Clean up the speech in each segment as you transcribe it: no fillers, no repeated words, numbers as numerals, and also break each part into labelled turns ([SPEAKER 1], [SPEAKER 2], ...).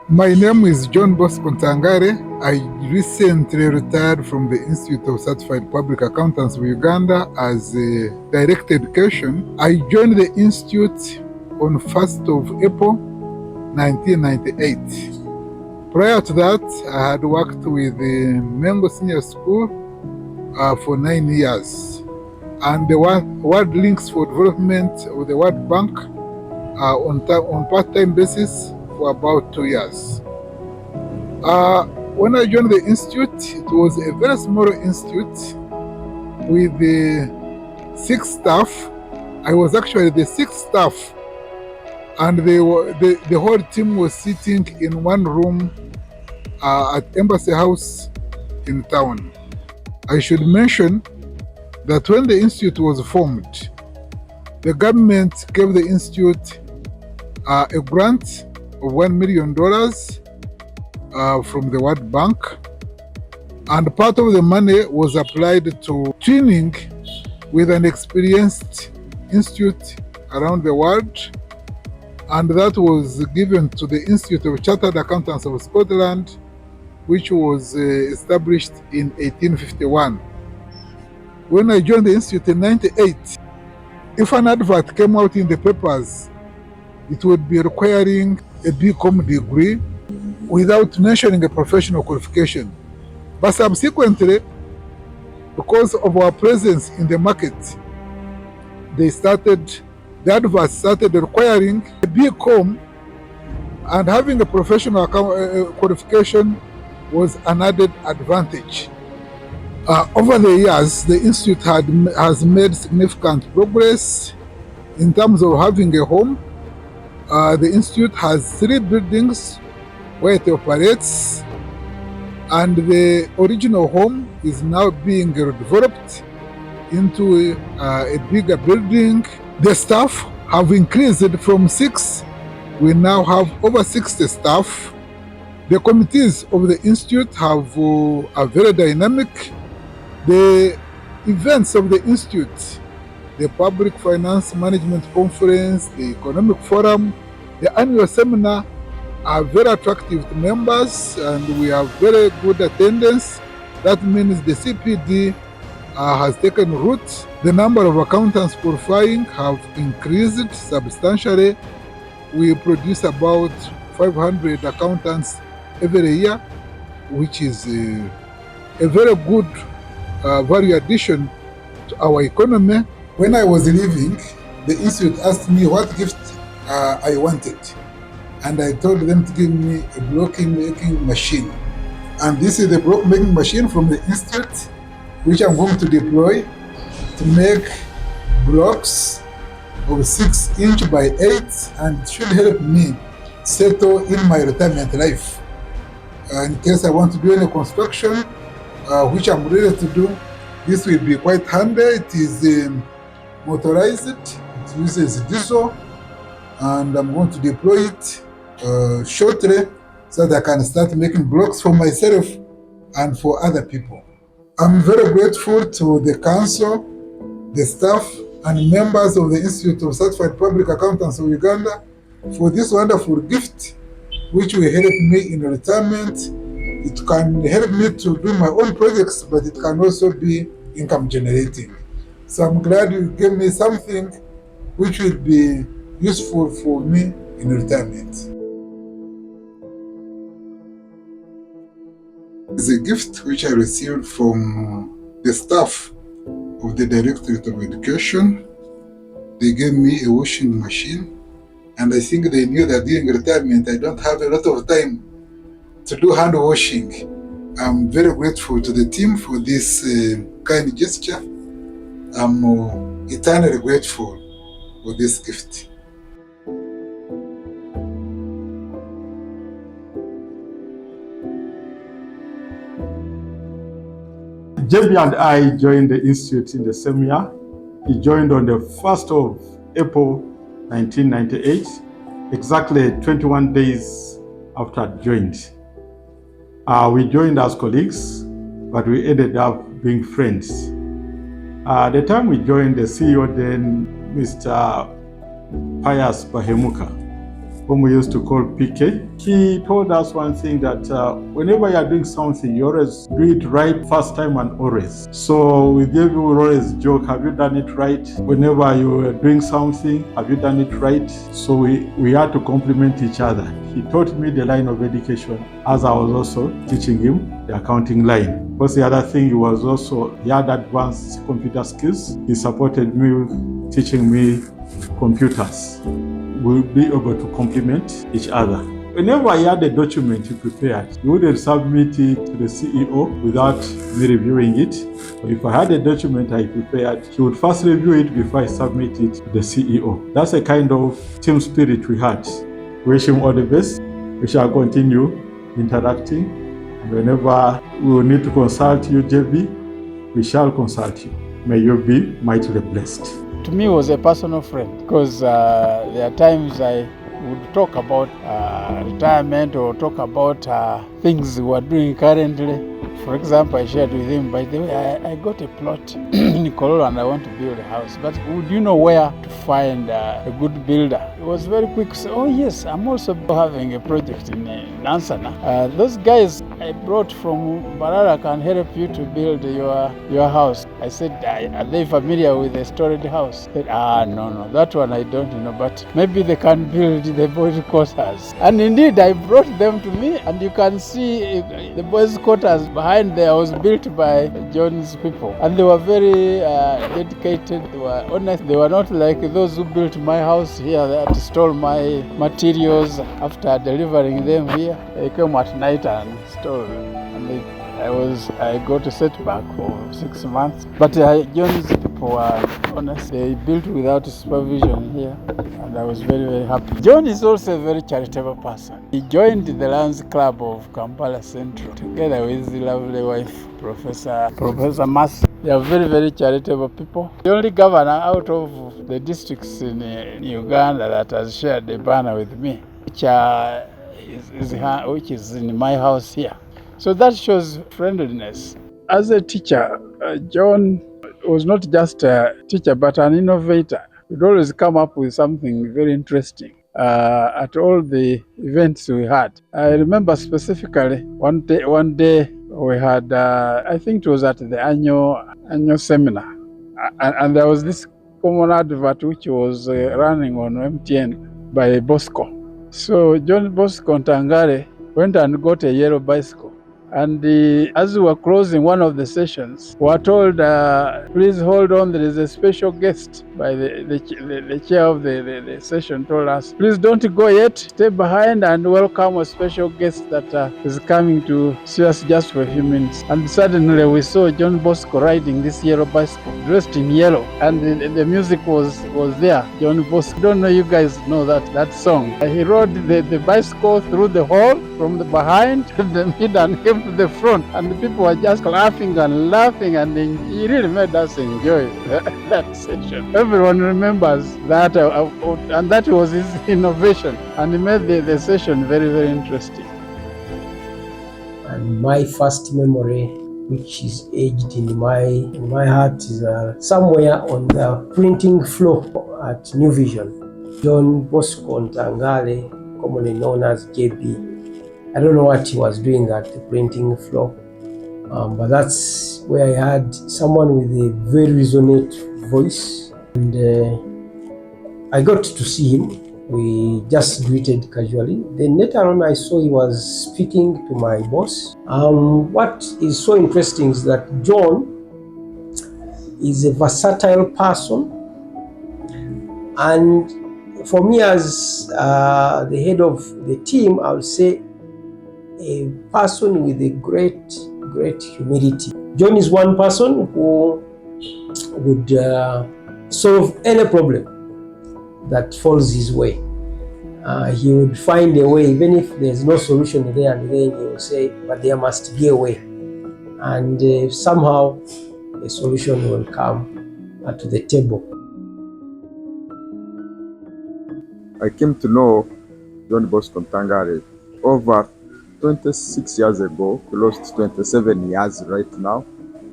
[SPEAKER 1] My name is John Bosco Ntangaare. I recently retired from the Institute of Certified Public Accountants of Uganda as a direct education. I joined the Institute on 1st of April 1998. Prior to that, I had worked with the Mengo Senior School for 9 years, and the World Links for Development of the World Bank on part-time basis for about 2 years. When I joined the institute, it was a very small institute with 6 staff. I was actually the 6th staff, and the whole team was sitting in one room at Embassy House in town. I should mention that when the institute was formed, the government gave the institute a grant of $1 million from the World Bank, and part of the money was applied to training with an experienced institute around the world, and that was given to the Institute of Chartered Accountants of Scotland, which was established in 1851. When I joined the institute in 1998, if an advert came out in the papers, it would be requiring a BCom degree without mentioning a professional qualification. But subsequently, because of our presence in the market, the adverts started requiring a BCom, and having a professional qualification was an added advantage. Over the years, the Institute has made significant progress in terms of having a home. The Institute has 3 buildings where it operates, and the original home is now being redeveloped into a bigger building. The staff have increased from 6. We now have over 60 staff. The committees of the Institute are very dynamic. The events of the Institute, the Public Finance Management Conference, the Economic Forum, the annual seminar, are very attractive to members, and we have very good attendance. That means the CPD has taken root. The number of accountants qualifying have increased substantially. We produce about 500 accountants every year, which is a very good value addition to our economy. When I was leaving, the Institute asked me what gift I wanted, and I told them to give me a block making machine. And this is the block making machine from the Institute, which I'm going to deploy to make blocks of 6 inch by 8, and it should help me settle in my retirement life. In case I want to do any construction, which I'm ready to do, this will be quite handy. It is motorized, it uses diesel, and I'm going to deploy it shortly so that I can start making blocks for myself and for other people. I'm very grateful to the council, the staff, and members of the Institute of Certified Public Accountants of Uganda for this wonderful gift, which will help me in retirement. It can help me to do my own projects, but it can also be income generating. So I'm glad you gave me something which will be useful for me in retirement. It's a gift which I received from the staff of the Directorate of Education. They gave me a washing machine, and I think they knew that during retirement I don't have a lot of time to do hand washing. I'm very grateful to the team for this kind gesture. I'm eternally grateful for this gift.
[SPEAKER 2] JB and I joined the Institute in the same year. He joined on the 1st of April 1998, exactly 21 days after I joined. We joined as colleagues, but we ended up being friends. The time we joined, the CEO then, Mr. Pius Bahemuka, whom we used to call PK. He told us one thing that whenever you are doing something, you always do it right first time and always. So with JB, we always joke, have you done it right? Whenever you are doing something, have you done it right? So we had to compliment each other. He taught me the line of education as I was also teaching him the accounting line. Because the other thing, he had advanced computer skills. He supported me with teaching me computers. We'll be able to complement each other. Whenever I had a document he prepared, he wouldn't submit it to the CEO without me reviewing it. Or if I had a document I prepared, he would first review it before I submit it to the CEO. That's a kind of team spirit we had. Wish him all the best. We shall continue interacting. And whenever we will need to consult you, JB, we shall consult you. May you be mightily blessed.
[SPEAKER 3] To me, he was a personal friend because there are times I would talk about retirement or talk about things we are doing currently. For example, I shared with him, by the way, I got a plot in Kololo and I want to build a house. But would you know where to find a good builder? He was very quick to say, oh yes, I'm also having a project in Nansana. Those guys I brought from Barara can help you to build your house. I said, are they familiar with a storage house? They said, no, that one I don't know, but maybe they can build the boys' quarters. And indeed, I brought them to me, and you can see the boys' quarters behind there was built by John's people. And they were very dedicated, they were honest. They were not like those who built my house here that stole my materials after delivering them here. They came at night and stole them. And I got a setback for 6 months. But John's people were honest. They built without supervision here. And I was very, very happy. John is also a very charitable person. He joined the Lions Club of Kampala Central together with his lovely wife, Professor Mas. They are very, very charitable people. The only governor out of the districts in Uganda that has shared a banner with me, which is in my house here. So that shows friendliness. As a teacher, John was not just a teacher, but an innovator. He'd always come up with something very interesting at all the events we had. I remember specifically one day we had, I think it was at the annual seminar, and there was this common advert which was running on MTN by Bosco. So John Bosco Ntangaare went and got a yellow bicycle. And as we were closing one of the sessions, we were told, please hold on, there is a special guest. By the chair of the session told us, please don't go yet, stay behind and welcome a special guest that is coming to see us just for a few minutes. And suddenly we saw John Bosco riding this yellow bicycle, dressed in yellow, and the music was there. John Bosco, I don't know, you guys know that song. He rode the bicycle through the hall from the behind to the mid and came to the front, and the people were just laughing and laughing, and he really made us enjoy that session. Everyone remembers that, and that was his innovation, and he made the session very, very interesting.
[SPEAKER 4] And my first memory, which is aged in my heart, is somewhere on the printing floor at New Vision. John Bosco Ntangaare, commonly known as JB. I don't know what he was doing at the printing floor, but that's where I had someone with a very resonant voice, and I got to see him. We just greeted casually. Then later on I saw he was speaking to my boss. What is so interesting is that John is a versatile person, and for me as the head of the team, I would say a person with a great humility. John is one person who would solve any problem that falls his way. He would find a way, even if there's no solution there, and then he will say, but there must be a way. And somehow a solution will come to the table.
[SPEAKER 5] I came to know John Bosco Ntangaare over 26 years ago, close to 27 years right now.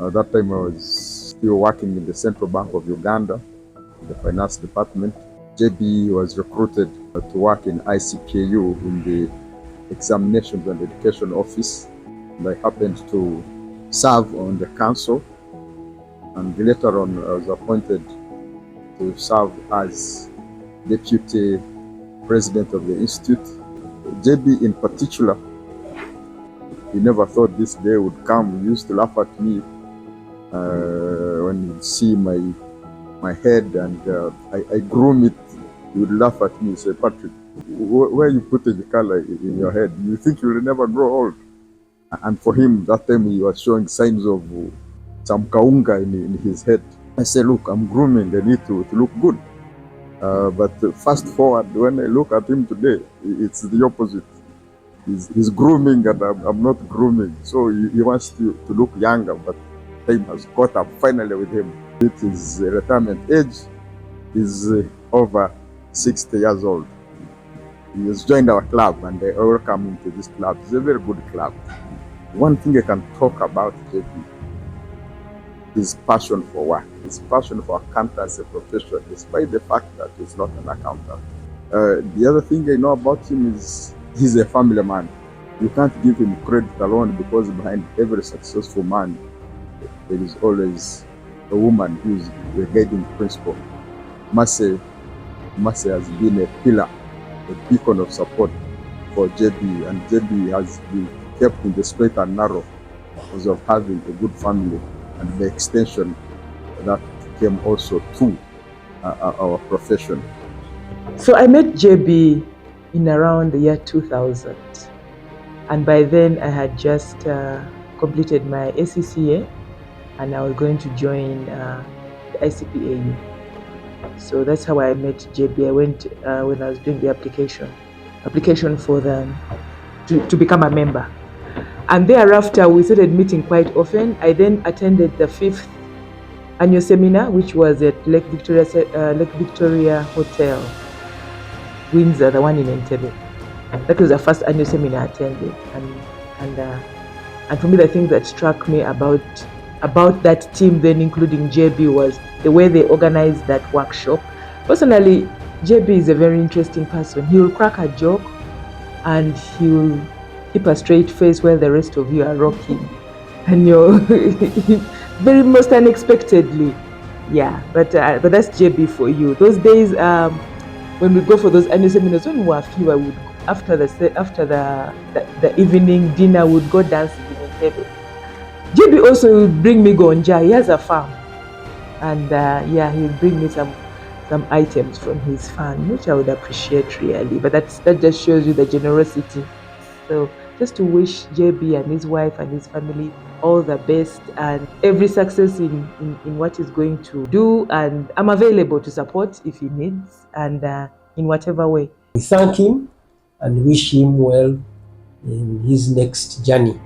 [SPEAKER 5] At that time I was still working in the Central Bank of Uganda, the finance department. JB was recruited to work in Icpau in the Examinations and Education Office. And I happened to serve on the council, and later on I was appointed to serve as Deputy President of the Institute. JB in particular, he never thought this day would come. He used to laugh at me when he'd see my head, and I groom it. He would laugh at me and say, Patrick, where you putting the color in your head? You think you'll never grow old? And for him, that time he was showing signs of some kaunga in his head. I said, look, I'm grooming, I need to look good. But fast forward, when I look at him today, it's the opposite. He's grooming and I'm not grooming. So he wants to look younger, but time has caught up finally with him. It is retirement age. He's over 60 years old. He has joined our club, and I welcome him to this club. It's a very good club. One thing I can talk about JP, his passion for work, his passion for accounting as a profession, despite the fact that he's not an accountant. The other thing I know about him is he's a family man. You can't give him credit alone, because behind every successful man, there is always a woman who is the guiding principle. Mercy has been a pillar, a beacon of support for JB, and JB has been kept in the straight and narrow because of having a good family, and the extension that came also to our profession.
[SPEAKER 6] So I met JB in around the year 2000, and by then I had just completed my ACCA, and I was going to join the Icpau. So that's how I met JB. I went when I was doing the application for them to become a member, and thereafter we started meeting quite often. I then attended the 5th annual seminar, which was at Lake Victoria Hotel, Windsor, the one in Entebbe. That was the first annual seminar I attended, and for me, the thing that struck me about that team then, including JB, was the way they organized that workshop. Personally, JB is a very interesting person. He will crack a joke and he will keep a straight face while the rest of you are rocking, and you're very most unexpectedly. Yeah, but that's JB for you. Those days when we go for those annual seminars, when we were few, I would after the evening dinner would go dancing in Entebbe. JB also would bring me gonja. He has a farm, and he would bring me some items from his farm, which I would appreciate really. But that just shows you the generosity. So just to wish JB and his wife and his family all the best and every success in what he's going to do, and I'm available to support if he needs, and in whatever way.
[SPEAKER 4] We thank him and wish him well in his next journey.